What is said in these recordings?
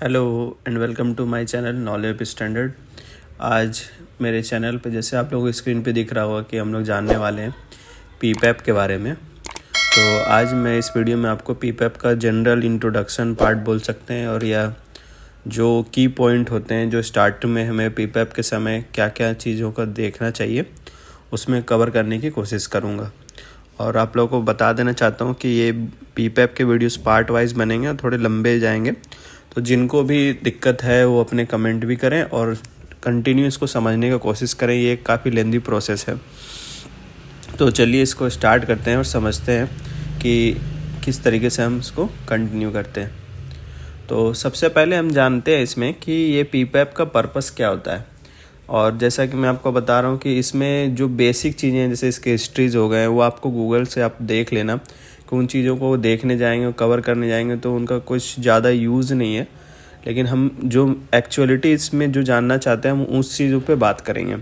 Hello and welcome to my channel knowledge standard. आज मेरे channel पे जैसे आप लोगों को स्क्रीन पे दिख रहा होगा कि हम लोग जानने वाले हैं पीपैप के बारे में। तो आज मैं इस वीडियो में आपको पीपैप का जनरल इंट्रोडक्शन पार्ट बोल सकते हैं, और या जो की पॉइंट होते हैं जो स्टार्ट में हमें पीपैप के समय क्या क्या चीज़ों का देखना चाहिए उसमें कवर करने की कोशिश करूँगा। और आप लोगों को बता देना चाहता हूँ कि ये पीपैप के वीडियोस पार्ट वाइज बनेंगे और थोड़े लंबे जाएंगे, तो जिनको भी दिक्कत है वो अपने कमेंट भी करें और कंटिन्यू इसको समझने की कोशिश करें। ये काफ़ी लेंदी प्रोसेस है। तो चलिए इसको स्टार्ट करते हैं और समझते हैं कि किस तरीके से हम इसको कंटिन्यू करते हैं। तो सबसे पहले हम जानते हैं इसमें कि ये पीपैप का पर्पस क्या होता है। और जैसा कि मैं आपको बता रहा हूँ कि इसमें जो बेसिक चीज़ें हैं जैसे इसके हिस्ट्रीज़ हो गए वो आपको गूगल से आप देख लेना कि उन चीज़ों को देखने जाएंगे और कवर करने जाएंगे तो उनका कुछ ज़्यादा यूज़ नहीं है। लेकिन हम जो एक्चुअलिटी इसमें जो जानना चाहते हैं हम उस चीज़ों पे बात करेंगे,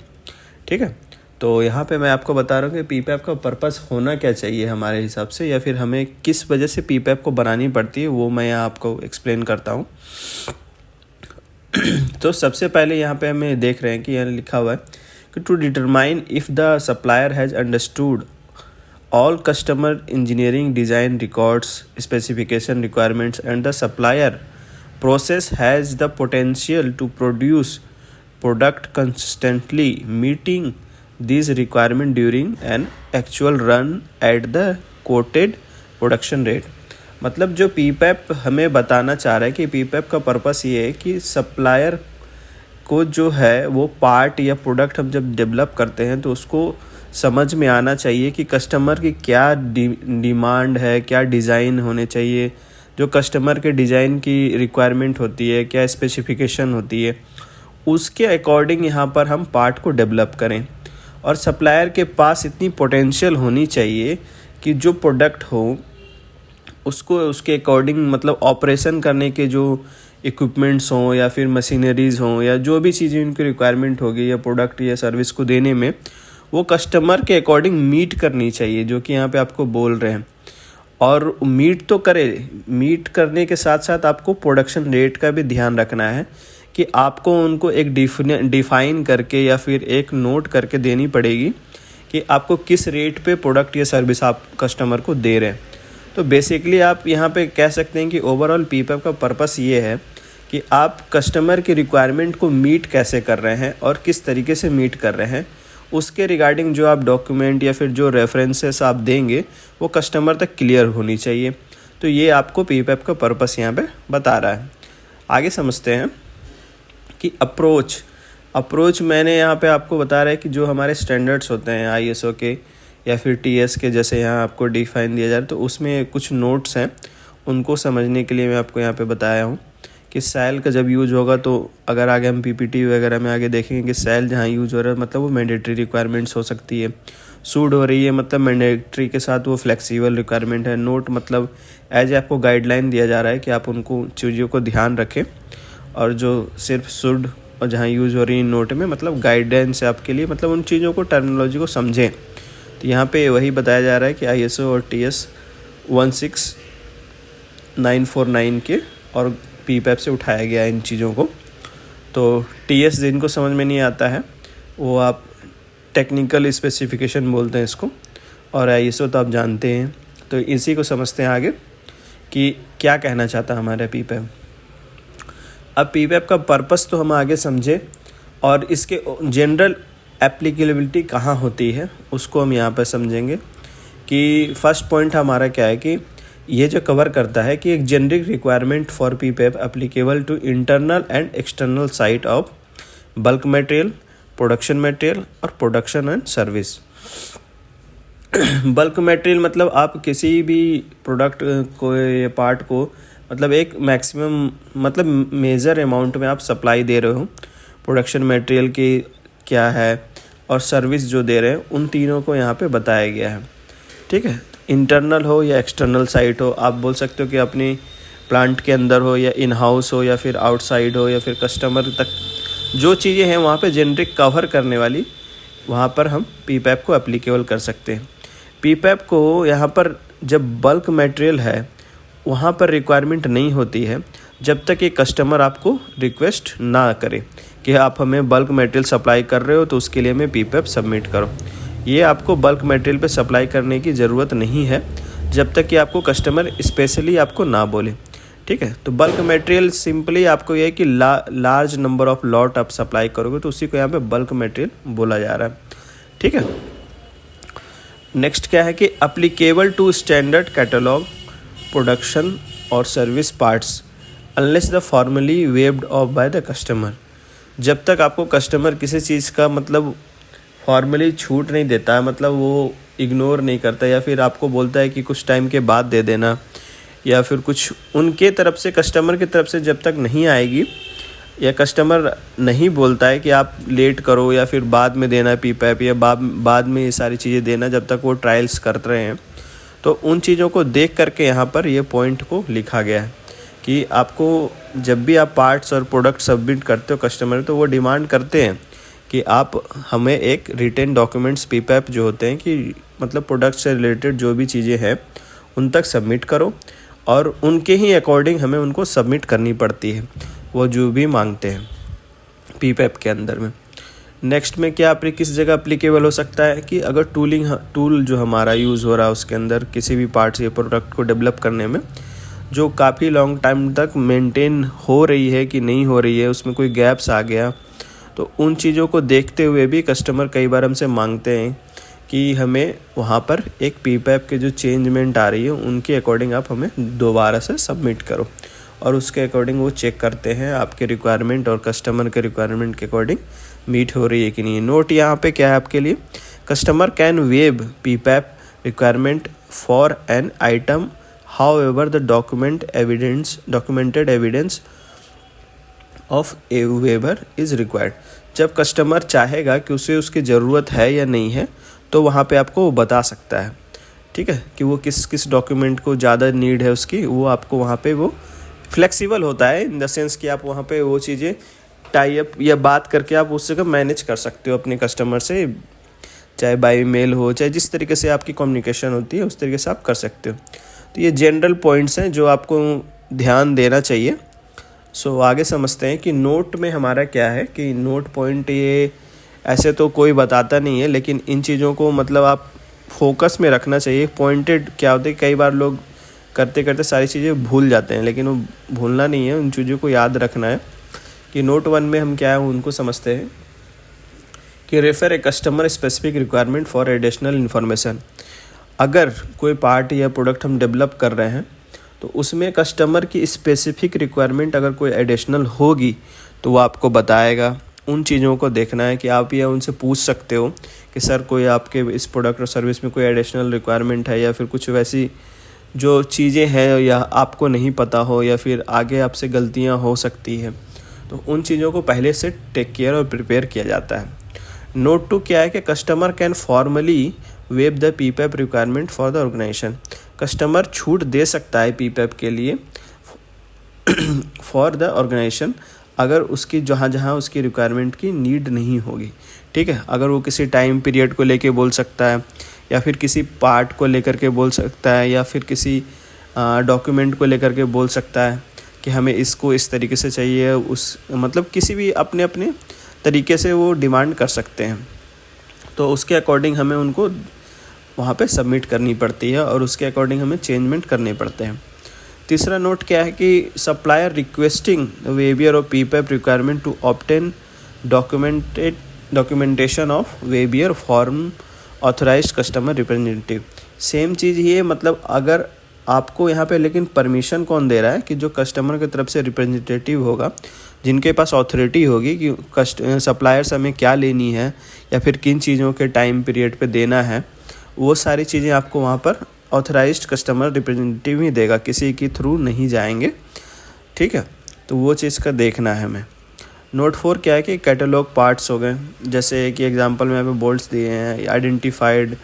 ठीक है। तो यहाँ पे मैं आपको बता रहा हूँ कि पीपैप का पर्पस होना क्या चाहिए हमारे हिसाब से, या फिर हमें किस वजह से पीपैप को बनानी पड़ती है वो मैं यहाँ आपको एक्सप्लेन करता हूँ। तो सबसे पहले यहाँ पे हमें देख रहे हैं कि यहाँ लिखा हुआ है कि to determine if the supplier has understood all customer engineering design records specification requirements and the supplier process has the potential to produce product consistently meeting these requirements during an actual run at the quoted production rate। मतलब जो पीपैप हमें बताना चाह रहा है कि पीपैप का purpose ये है कि सप्लायर को जो है वो पार्ट या प्रोडक्ट हम जब डेवलप करते हैं तो उसको समझ में आना चाहिए कि कस्टमर की क्या डिमांड है, क्या डिज़ाइन होने चाहिए, जो कस्टमर के डिज़ाइन की रिक्वायरमेंट होती है, क्या स्पेसिफिकेशन होती है, उसके अकॉर्डिंग यहाँ पर हम पार्ट को डेवलप करें। और सप्लायर के पास इतनी पोटेंशियल होनी चाहिए कि जो प्रोडक्ट हो उसको उसके अकॉर्डिंग मतलब ऑपरेशन करने के जो इक्विपमेंट्स हों या फिर मशीनरीज़ हों या जो भी चीज़ें उनकी रिक्वायरमेंट होगी या प्रोडक्ट या सर्विस को देने में वो कस्टमर के अकॉर्डिंग मीट करनी चाहिए, जो कि यहाँ पे आपको बोल रहे हैं। और मीट तो करे, मीट करने के साथ साथ आपको प्रोडक्शन रेट का भी ध्यान रखना है कि आपको उनको एक डिफाइन करके या फिर एक नोट करके देनी पड़ेगी कि आपको किस रेट पे प्रोडक्ट या सर्विस आप कस्टमर को दे रहे हैं। तो बेसिकली आप यहाँ पे कह सकते हैं कि ओवरऑल पीपैप का पर्पस ये है कि आप कस्टमर की रिक्वायरमेंट को मीट कैसे कर रहे हैं और किस तरीके से मीट कर रहे हैं, उसके रिगार्डिंग जो आप डॉक्यूमेंट या फिर जो रेफरेंसेस आप देंगे वो कस्टमर तक क्लियर होनी चाहिए। तो ये आपको पीपैप का पर्पस यहाँ पे बता रहा है। आगे समझते हैं कि अप्रोच मैंने यहाँ पे आपको बता रहा है कि जो हमारे स्टैंडर्ड्स होते हैं ISO के या फिर TS के, जैसे यहाँ आपको डिफाइन दिया जाए तो उसमें कुछ नोट्स हैं, उनको समझने के लिए मैं आपको यहाँ पे बताया हूँ कि सेल का जब यूज़ होगा तो अगर आगे हम PPT वगैरह में आगे देखेंगे कि सेल जहाँ यूज़ हो रहा है मतलब वो मैंडेटरी रिक्वायरमेंट्स हो सकती है, सूड हो रही है मतलब मैंडेटरी के साथ वो फ्लेक्सिबल रिक्वायरमेंट है, नोट मतलब एज आपको गाइडलाइन दिया जा रहा है कि आप उनको चीज़ों को ध्यान रखें, और जो सिर्फ शुड और जहाँ यूज़ हो रही है नोट में मतलब गाइडेंस है आपके लिए, मतलब उन चीज़ों को टर्मिनोलॉजी को समझें। तो यहाँ पे वही बताया जा रहा है कि ISO और TS 16949 के और पीपैप से उठाया गया इन चीज़ों को। तो TS जिनको समझ में नहीं आता है वो आप टेक्निकल स्पेसिफिकेशन बोलते हैं इसको, और ISO तो आप जानते हैं। तो इसी को समझते हैं आगे कि क्या कहना चाहता हमारा पीपैप। अब पीपैप का पर्पस तो हम आगे समझे और इसके जनरल एप्लीकेबिलिटी कहाँ होती है उसको हम यहाँ पर समझेंगे। कि फर्स्ट पॉइंट हमारा क्या है कि ये जो कवर करता है कि एक generic requirement for PPAP applicable to internal and external site of bulk material, production material और production and service. Bulk material मतलब आप किसी भी प्रोडक्ट को या पार्ट को मतलब एक मैक्सिमम मतलब मेजर अमाउंट में आप सप्लाई दे रहे हो। प्रोडक्शन मटेरियल की क्या है और सर्विस जो दे रहे हैं उन तीनों को यहाँ पे बताया गया है, ठीक है। इंटरनल हो या एक्सटर्नल साइट हो, आप बोल सकते हो कि अपनी प्लांट के अंदर हो या इन हाउस हो या फिर आउटसाइड हो या फिर कस्टमर तक जो चीज़ें हैं वहाँ पे जेनरिक कवर करने वाली वहाँ पर हम पीपैप को एप्लीकेबल कर सकते हैं। पीपैप को यहाँ पर जब बल्क मटेरियल है वहाँ पर रिक्वायरमेंट नहीं होती है, जब तक ये कस्टमर आपको रिक्वेस्ट ना करे कि आप हमें बल्क मटेरियल सप्लाई कर रहे हो तो उसके लिए हमें पीपैप सबमिट करो। ये आपको बल्क मटेरियल पे सप्लाई करने की ज़रूरत नहीं है जब तक कि आपको कस्टमर स्पेशली आपको ना बोले। ठीक है, तो बल्क मटेरियल सिंपली आपको ये है कि लार्ज नंबर ऑफ लॉट आप सप्लाई करोगे तो उसी को यहाँ पे बल्क मटेरियल बोला जा रहा है। ठीक है, नेक्स्ट क्या है कि applicable to standard catalogue production और service parts unless the formally waived off by the customer. जब तक आपको कस्टमर किसी चीज़ का मतलब फॉर्मली छूट नहीं देता है, मतलब वो इग्नोर नहीं करता या फिर आपको बोलता है कि कुछ टाइम के बाद दे देना, या फिर कुछ उनके तरफ से कस्टमर की तरफ से जब तक नहीं आएगी या कस्टमर नहीं बोलता है कि आप लेट करो या फिर बाद में देना पीपैप या बाद में ये सारी चीज़ें देना, जब तक वो ट्रायल्स कर रहे हैं, तो उन चीज़ों को देख करके यहाँ पर ये पॉइंट को लिखा गया है कि आपको जब भी आप पार्ट्स और प्रोडक्ट सबमिट करते हो कस्टमर, तो वो डिमांड करते हैं कि आप हमें एक रिटन डॉक्यूमेंट्स पीपैप जो होते हैं कि मतलब प्रोडक्ट से रिलेटेड जो भी चीज़ें हैं उन तक सबमिट करो, और उनके ही अकॉर्डिंग हमें उनको सबमिट करनी पड़ती है वो जो भी मांगते हैं पीपैप के अंदर में। नेक्स्ट में क्या किस जगह अप्लीकेबल हो सकता है कि अगर टूल जो हमारा यूज़ हो रहा है उसके अंदर किसी भी पार्ट्स या प्रोडक्ट को डेवलप करने में जो काफ़ी लॉन्ग टाइम तक मेंटेन हो रही है कि नहीं हो रही है, उसमें कोई गैप्स आ गया, तो उन चीज़ों को देखते हुए भी कस्टमर कई बार हमसे मांगते हैं कि हमें वहाँ पर एक पीपैप के जो चेंजमेंट आ रही है उनके अकॉर्डिंग आप हमें दोबारा से सबमिट करो, और उसके अकॉर्डिंग वो चेक करते हैं आपके रिक्वायरमेंट और कस्टमर के रिक्वायरमेंट के अकॉर्डिंग मीट हो रही है कि नहीं। नोट यहाँ पे क्या है आपके लिए, customer can waive PPAP requirement for an item however the documented evidence of a waiver is required। जब कस्टमर चाहेगा कि उसे उसकी ज़रूरत है या नहीं है तो वहाँ पे आपको वो बता सकता है। ठीक है, कि वो किस डॉक्यूमेंट को ज़्यादा नीड है उसकी, वो आपको वहाँ पे वो फ्लेक्सिबल होता है इन द सेंस कि आप वहाँ पे वो चीज़ें टाई अप या बात करके आप उससे का मैनेज कर सकते हो अपने कस्टमर से, चाहे बाय मेल हो चाहे जिस तरीके से आपकी कम्युनिकेशन होती है उस तरीके से आप कर सकते हो। तो ये जनरल पॉइंट्स हैं जो आपको ध्यान देना चाहिए। सो आगे समझते हैं कि नोट में हमारा क्या है कि नोट पॉइंट ये ऐसे तो कोई बताता नहीं है, लेकिन इन चीज़ों को मतलब आप फोकस में रखना चाहिए। पॉइंटेड क्या होता है, कई बार लोग करते करते सारी चीज़ें भूल जाते हैं, लेकिन वो भूलना नहीं है, उन चीज़ों को याद रखना है। कि नोट 1 में हम क्या है उनको समझते हैं कि refer a customer specific requirement for additional information. अगर कोई पार्ट या प्रोडक्ट हम डेवलप कर रहे हैं तो उसमें कस्टमर की स्पेसिफिक रिक्वायरमेंट अगर कोई एडिशनल होगी तो वो आपको बताएगा। उन चीज़ों को देखना है कि आप या उनसे पूछ सकते हो कि सर कोई आपके इस प्रोडक्ट और सर्विस में कोई एडिशनल रिक्वायरमेंट है या फिर कुछ वैसी जो चीज़ें हैं या आपको नहीं पता हो या फिर आगे आपसे गलतियां हो सकती है, तो उन चीज़ों को पहले से टेक केयर और प्रिपेयर किया जाता है। नोट 2 क्या है कि customer can formally waive the PPAP requirement for the organisation. Customer छूट दे सकता है पीपैप के लिए फॉर द ऑर्गेनाइजेशन अगर उसकी जहाँ उसकी रिक्वायरमेंट की नीड नहीं होगी। ठीक है, अगर वो किसी टाइम पीरियड को लेके बोल सकता है या फिर किसी पार्ट को लेकर के बोल सकता है या फिर किसी डॉक्यूमेंट को लेकर के बोल सकता है कि हमें इसको इस तरीके से चाहिए, उस मतलब किसी भी अपने अपने तरीके से वो डिमांड कर सकते हैं, तो उसके अकॉर्डिंग हमें उनको वहाँ पे सबमिट करनी पड़ती है और उसके अकॉर्डिंग हमें चेंजमेंट करने पड़ते हैं। तीसरा नोट क्या है कि supplier requesting waiver of PPAP requirement to obtain documentation of waiver form authorised customer representative. Same चीज़ ये, मतलब अगर आपको यहाँ पे लेकिन परमिशन कौन दे रहा है कि जो कस्टमर की तरफ से रिप्रेजेंटेटिव होगा, जिनके पास ऑथोरिटी होगी कि सप्लायर्स हमें क्या लेनी है या फिर किन चीज़ों के टाइम पीरियड पे देना है, वो सारी चीज़ें आपको वहाँ पर ऑथराइज्ड कस्टमर रिप्रेजेंटेटिव ही देगा, किसी के थ्रू नहीं जाएंगे। ठीक है, तो वो चीज़ का देखना है हमें। नोट 4 क्या है कि कैटलॉग पार्ट्स हो गए, जैसे कि एग्जांपल में यहाँ पे बोल्ट्स दिए हैं, आइडेंटिफाइड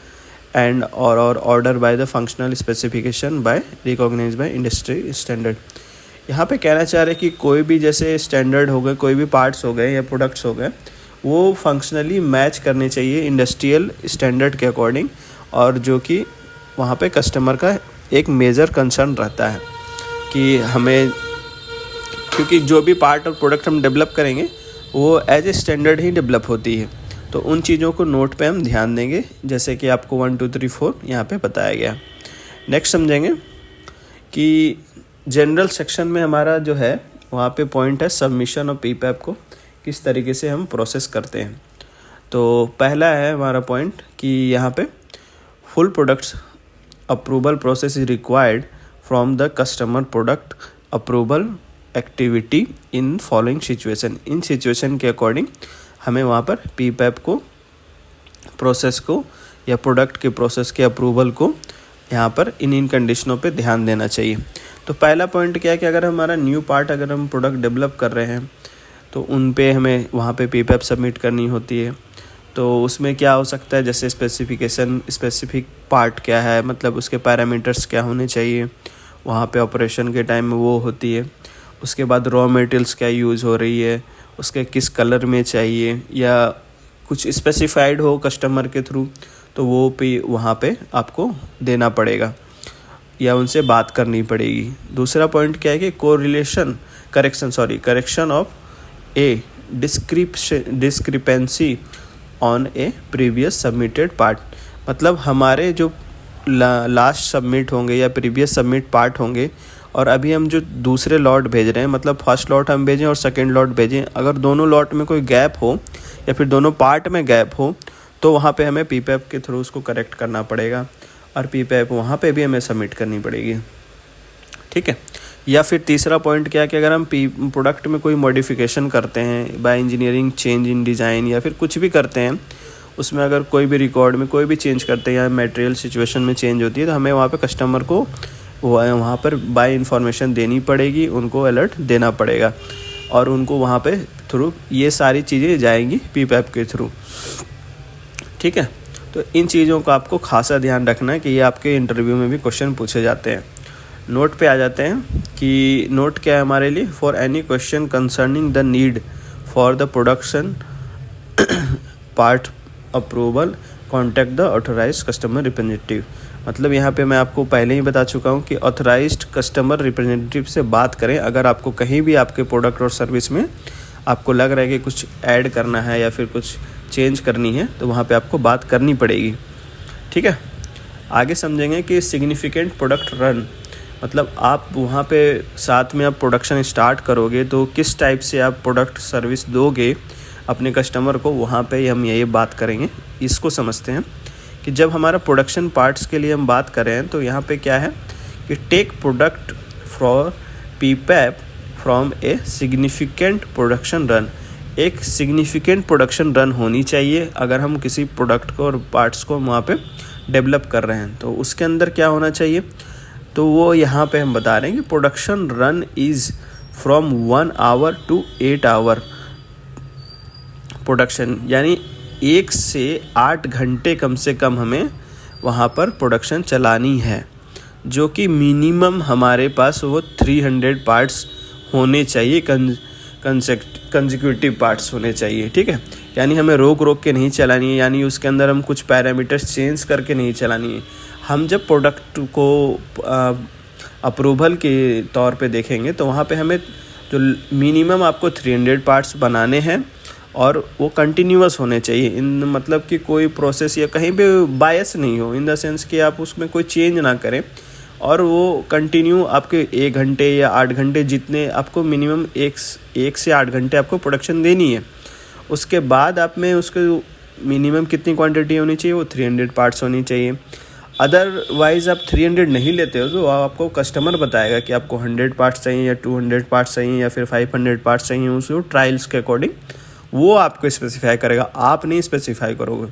एंड और order by the functional specification by recognise by industry standard. यहाँ पे कहना चाह रहे हैं कि कोई भी जैसे स्टैंडर्ड हो गए, कोई भी पार्ट्स हो गए या प्रोडक्ट्स हो गए, वो फंक्शनली मैच करने चाहिए इंडस्ट्रियल स्टैंडर्ड के अकॉर्डिंग, और जो कि वहाँ पे कस्टमर का एक मेजर कंसर्न रहता है कि हमें क्योंकि जो भी पार्ट और प्रोडक्ट हम डेवलप करेंगे वो एज ए स्टैंडर्ड ही डेवलप होती है। तो उन चीज़ों को नोट पे हम ध्यान देंगे, जैसे कि आपको 1 2 3 4 यहाँ पे बताया गया। नेक्स्ट समझेंगे कि जनरल सेक्शन में हमारा जो है वहाँ पे पॉइंट है सबमिशन और पीपैप को किस तरीके से हम प्रोसेस करते हैं। तो पहला है हमारा पॉइंट कि यहाँ पे full products approval process is required from the customer product approval activity in following situation. In situation के अकॉर्डिंग हमें वहाँ पर पीपैप को प्रोसेस को या प्रोडक्ट के प्रोसेस के अप्रूवल को यहाँ पर इन कंडीशनों पे ध्यान देना चाहिए। तो पहला पॉइंट क्या है कि अगर हमारा न्यू पार्ट अगर हम प्रोडक्ट डेवलप कर रहे हैं तो उन पे हमें वहाँ पे पीपैप सबमिट करनी होती है। तो उसमें क्या हो सकता है, जैसे स्पेसिफिकेशन, स्पेसिफिक पार्ट क्या है, मतलब उसके पैरामीटर्स क्या होने चाहिए, वहाँ पे ऑपरेशन के टाइम में वो होती है। उसके बाद रॉ मटेरियल्स क्या यूज़ हो रही है, उसके किस कलर में चाहिए, या कुछ स्पेसिफाइड हो कस्टमर के थ्रू तो वो भी वहाँ पे आपको देना पड़ेगा या उनसे बात करनी पड़ेगी। दूसरा पॉइंट क्या है कि correction of A discrepancy on A previous submitted part. मतलब हमारे जो लास्ट सबमिट होंगे या प्रीवियस सबमिट पार्ट होंगे और अभी हम जो दूसरे लॉट भेज रहे हैं, मतलब फर्स्ट लॉट हम भेजें और सेकेंड लॉट भेजें, अगर दोनों लॉट में कोई गैप हो या फिर दोनों पार्ट में गैप हो तो वहाँ पे हमें पीपैप के थ्रू उसको करेक्ट करना पड़ेगा और पीपैप वहाँ पे भी हमें सबमिट करनी पड़ेगी। ठीक है। या फिर तीसरा पॉइंट क्या है कि अगर हम प्रोडक्ट में कोई मॉडिफिकेशन करते हैं by engineering change in design या फिर कुछ भी करते हैं, उसमें अगर कोई भी रिकॉर्ड में कोई भी चेंज करते हैं या मटेरियल सिचुएशन में चेंज होती है तो हमें वहाँ पे कस्टमर को वहाँ पर बाय इन्फॉर्मेशन देनी पड़ेगी, उनको अलर्ट देना पड़ेगा और उनको वहाँ पे थ्रू ये सारी चीज़ें जाएंगी पीपैप के थ्रू। ठीक है। तो इन चीज़ों का आपको खासा ध्यान रखना है कि ये आपके इंटरव्यू में भी क्वेश्चन पूछे जाते हैं। नोट पे आ जाते हैं कि नोट क्या है हमारे लिए, for any question concerning the need for the production part approval contact the authorised customer representative. मतलब यहाँ पे मैं आपको पहले ही बता चुका हूँ कि ऑथराइज्ड कस्टमर रिप्रेजेंटेटिव से बात करें। अगर आपको कहीं भी आपके प्रोडक्ट और सर्विस में आपको लग रहा है कि कुछ ऐड करना है या फिर कुछ चेंज करनी है तो वहाँ पे आपको बात करनी पड़ेगी। ठीक है। आगे समझेंगे कि सिग्निफिकेंट प्रोडक्ट रन, मतलब आप वहाँ पे साथ में आप प्रोडक्शन स्टार्ट करोगे तो किस टाइप से आप प्रोडक्ट सर्विस दोगे अपने कस्टमर को, वहाँ पे हम यही बात करेंगे। इसको समझते हैं कि जब हमारा प्रोडक्शन पार्ट्स के लिए हम बात कर रहे हैं तो यहाँ पे क्या है कि take product for PPAP from a significant production run. एक सिग्निफिकेंट प्रोडक्शन रन होनी चाहिए अगर हम किसी प्रोडक्ट को और पार्ट्स को वहाँ पे डेवलप कर रहे हैं तो उसके अंदर क्या होना चाहिए, तो वो यहाँ पे हम बता रहे हैं कि production run is from 1 hour to 8 hour production, यानी 1 से 8 घंटे कम से कम हमें वहाँ पर प्रोडक्शन चलानी है, जो कि मिनिमम हमारे पास वो 300 पार्ट्स होने चाहिए, कंसेक्यूटिव पार्ट्स होने चाहिए। ठीक है। यानी हमें रोक रोक के नहीं चलानी है, यानी उसके अंदर हम कुछ पैरामीटर्स चेंज करके नहीं चलानी है। हम जब प्रोडक्ट को अप्रूवल के तौर पे देखेंगे तो वहाँ पे हमें जो मिनिमम आपको 300 पार्ट्स बनाने हैं और वो कंटिन्यूअस होने चाहिए। इन मतलब कि कोई प्रोसेस या कहीं पे बायस नहीं हो, इन द सेंस कि आप उसमें कोई चेंज ना करें और वो कंटिन्यू आपके 1 घंटे या 8 घंटे जितने आपको मिनिमम 1 से 8 घंटे आपको प्रोडक्शन देनी है। उसके बाद आप में उसके मिनिमम कितनी क्वांटिटी होनी चाहिए, वो 300 पार्ट्स होनी चाहिए। अदरवाइज़ आप 300 नहीं लेते हो तो आपको कस्टमर बताएगा कि आपको 100 पार्ट्स चाहिए या 200 पार्ट्स चाहिए या फिर 500 पार्ट्स चाहिए। उसको ट्रायल्स के अकॉर्डिंग वो आपको स्पेसिफाई करेगा, आप नहीं स्पेसिफाई करोगे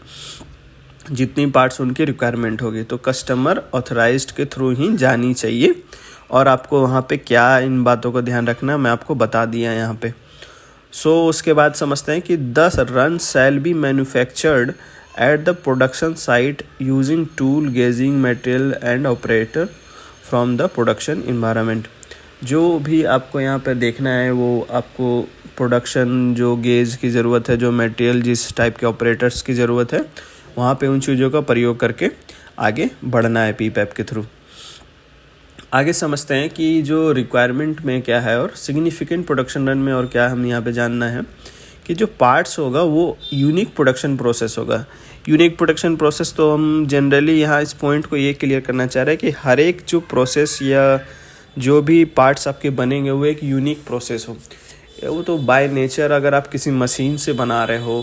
जितनी पार्ट्स उनकी रिक्वायरमेंट होगी। तो कस्टमर ऑथराइज्ड के थ्रू ही जानी चाहिए और आपको वहाँ पे क्या इन बातों का ध्यान रखना मैं आपको बता दिया यहाँ पे। उसके बाद समझते हैं कि 10 run shall be manufactured at the production site using tool gauging material and operator from the production environment. जो भी आपको यहाँ पे देखना है वो आपको प्रोडक्शन जो गेज की ज़रूरत है, जो मटेरियल जिस टाइप के ऑपरेटर्स की ज़रूरत है, वहाँ पे उन चीज़ों का प्रयोग करके आगे बढ़ना है पीपैप के थ्रू। आगे समझते हैं कि जो रिक्वायरमेंट में क्या है और सिग्निफिकेंट प्रोडक्शन रन में और क्या हम यहाँ पे जानना है कि जो पार्ट्स होगा वो यूनिक प्रोडक्शन प्रोसेस होगा। यूनिक प्रोडक्शन प्रोसेस तो हम जनरली यहाँ इस पॉइंट को ये क्लियर करना चाह रहे हैं कि हर एक जो प्रोसेस या जो भी पार्ट्स आपके बनेंगे वो एक यूनिक प्रोसेस हो। वो तो बाय नेचर अगर आप किसी मशीन से बना रहे हो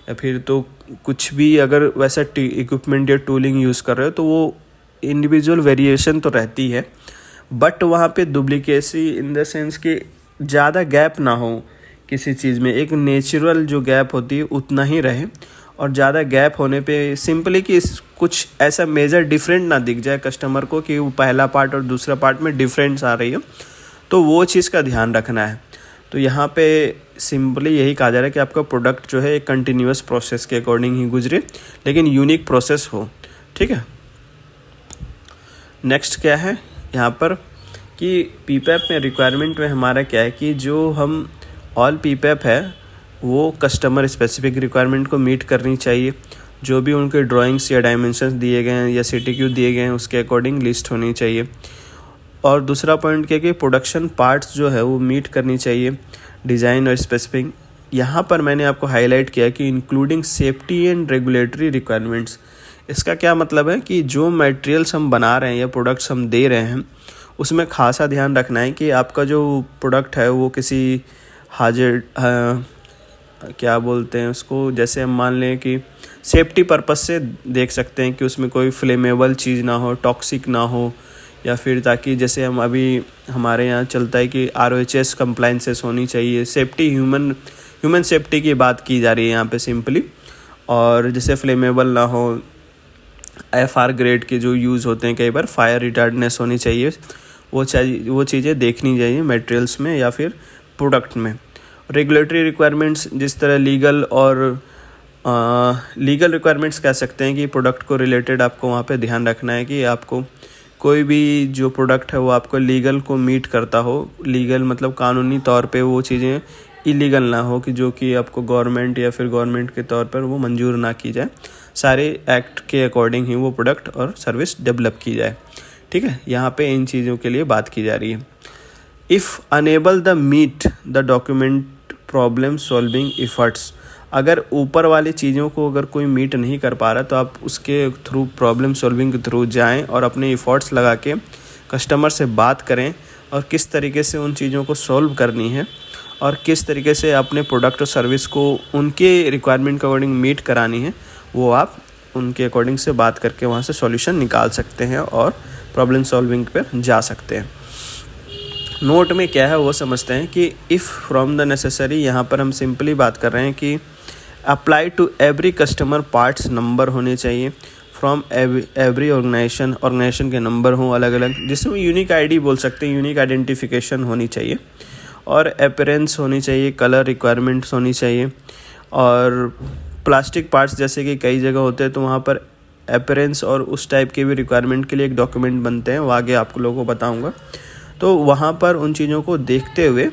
या फिर तो कुछ भी अगर वैसा इक्विपमेंट या टूलिंग यूज़ कर रहे हो तो वो इंडिविजुअल वेरिएशन तो रहती है, बट वहाँ पे डुप्लीकेसी इन द सेंस कि ज़्यादा गैप ना हो किसी चीज़ में, एक नेचुरल जो गैप होती है उतना ही रहे। और ज़्यादा गैप होने पे सिंपली कि कुछ ऐसा मेजर डिफरेंट ना दिख जाए कस्टमर को कि वो पहला पार्ट और दूसरा पार्ट में डिफरेंस आ रही है, तो वो चीज़ का ध्यान रखना है। तो यहाँ पे सिंपली यही कहा जा रहा है कि आपका प्रोडक्ट जो है एक कंटिन्यूस प्रोसेस के अकॉर्डिंग ही गुजरे, लेकिन यूनिक प्रोसेस हो। ठीक है, नेक्स्ट क्या है यहाँ पर कि पीपैप में रिक्वायरमेंट में हमारा क्या है कि जो हम ऑल पीपैप है वो कस्टमर स्पेसिफिक रिक्वायरमेंट को मीट करनी चाहिए। जो भी उनके ड्राइंग्स या डायमेंशंस दिए गए हैं या CTQ दिए गए हैं उसके अकॉर्डिंग लिस्ट होनी चाहिए। और दूसरा पॉइंट क्या कि प्रोडक्शन पार्ट्स जो है वो मीट करनी चाहिए डिज़ाइन और स्पेसिफिक। यहाँ पर मैंने आपको हाईलाइट किया कि including safety and regulatory requirements. इसका क्या मतलब है कि जो मटेरियल्स हम बना रहे हैं या प्रोडक्ट्स हम दे रहे हैं उसमें खासा ध्यान रखना है कि आपका जो प्रोडक्ट है वो किसी हाजिर क्या बोलते हैं उसको, जैसे हम मान लें कि सेफ्टी पर्पस से देख सकते हैं कि उसमें कोई फ्लेमेबल चीज़ ना हो, टॉक्सिक ना हो, या फिर ताकि जैसे हम अभी हमारे यहाँ चलता है कि RoHS कंप्लाइंसेस होनी चाहिए। सेफ्टी ह्यूमन सेफ्टी की बात की जा रही है यहाँ पे सिंपली। और जैसे फ्लेमेबल ना हो, FR ग्रेड के जो यूज़ होते हैं कई बार, फायर रिटार्डनेस होनी चाहिए, वो चीज़ें देखनी चाहिए मटेरियल्स में या फिर प्रोडक्ट में। रेगुलेटरी रिक्वायरमेंट्स जिस तरह लीगल रिक्वायरमेंट्स कह सकते हैं कि प्रोडक्ट को रिलेटेड आपको वहाँ पे ध्यान रखना है कि आपको कोई भी जो प्रोडक्ट है वो आपको लीगल को मीट करता हो। लीगल मतलब कानूनी तौर पे वो चीज़ें इलीगल ना हो कि जो कि आपको गवर्नमेंट या फिर गवर्नमेंट के तौर पर वो मंजूर ना की जाए। सारे एक्ट के अकॉर्डिंग ही वो प्रोडक्ट और सर्विस डेवलप की जाए। ठीक है, यहाँ पे इन चीज़ों के लिए बात की जा रही है। If enable the meet the document problem solving efforts. अगर ऊपर वाली चीज़ों को अगर कोई मीट नहीं कर पा रहा तो आप उसके थ्रू प्रॉब्लम सॉल्विंग के थ्रू जाएं और अपने एफर्ट्स लगा के कस्टमर से बात करें और किस तरीके से उन चीज़ों को सॉल्व करनी है और किस तरीके से अपने प्रोडक्ट और सर्विस को उनके रिक्वायरमेंट के अकॉर्डिंग मीट करानी है, वो आप उनके अकॉर्डिंग से बात करके वहाँ से सॉल्यूशन निकाल सकते हैं और प्रॉब्लम सॉल्विंग पर जा सकते हैं। नोट में क्या है वो समझते हैं कि इफ़ फ्रॉम द नेसेसरी, यहाँ पर हम सिंपली बात कर रहे हैं कि apply to every customer parts number होने चाहिए फ्रॉम एवरी ऑर्गेनाइजेशन के नंबर हों अलग अलग, जिसमें यूनिक आईडी बोल सकते हैं, यूनिक आइडेंटिफिकेशन होनी चाहिए और अपीयरेंस होनी चाहिए, कलर रिक्वायरमेंट्स होनी चाहिए। और प्लास्टिक पार्ट्स जैसे कि कई जगह होते हैं तो वहाँ पर अपीयरेंस और उस टाइप के भी रिक्वायरमेंट के लिए एक डॉक्यूमेंट बनते हैं, वो आगे आप लोगों को बताऊँगा। तो वहाँ पर उन चीज़ों को देखते हुए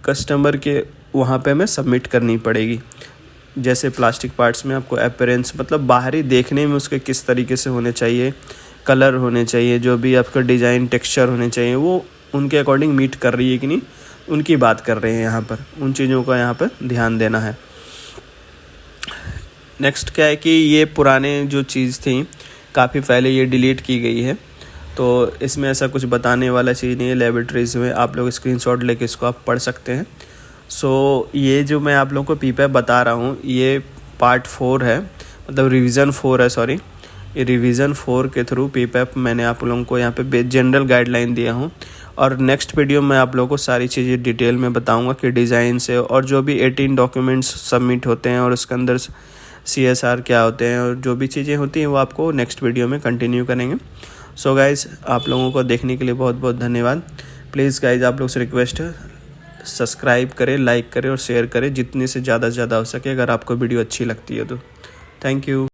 कस्टमर के वहाँ पे हमें सबमिट करनी पड़ेगी। जैसे प्लास्टिक पार्ट्स में आपको अपीयरेंस मतलब बाहरी देखने में उसके किस तरीके से होने चाहिए, कलर होने चाहिए, जो भी आपका डिज़ाइन टेक्सचर होने चाहिए, वो उनके अकॉर्डिंग मीट कर रही है कि नहीं, उनकी बात कर रहे हैं यहाँ पर। उन चीज़ों का यहाँ पर ध्यान देना है। नेक्स्ट क्या है कि ये पुराने जो चीज़ थी काफ़ी पहले ये डिलीट की गई है, तो इसमें ऐसा कुछ बताने वाला चीज़ नहीं है। लेबोरेटरीज़ में आप लोग स्क्रीनशॉट लेके इसको आप पढ़ सकते हैं। सो ये जो मैं आप लोगों को पीपैप बता रहा हूँ ये पार्ट 4 है, मतलब रिवीजन 4 है, सॉरी। ये रिवीजन 4 के थ्रू पीपैप मैंने आप लोगों को यहाँ पे जनरल गाइडलाइन दिया हूँ और नेक्स्ट वीडियो में आप लोगों को सारी चीज़ें डिटेल में बताऊँगा कि डिज़ाइन से और जो भी 18 डॉक्यूमेंट्स सबमिट होते हैं और उसके अंदर CSR क्या होते हैं और जो भी चीज़ें होती हैं वो आपको नेक्स्ट वीडियो में कंटिन्यू करेंगे। सो गाइज़, आप लोगों को देखने के लिए बहुत बहुत धन्यवाद। प्लीज़ गाइज़, आप लोग से रिक्वेस्ट है सब्सक्राइब करें, लाइक करें और शेयर करें जितने से ज़्यादा हो सके, अगर आपको वीडियो अच्छी लगती है तो। Thank you.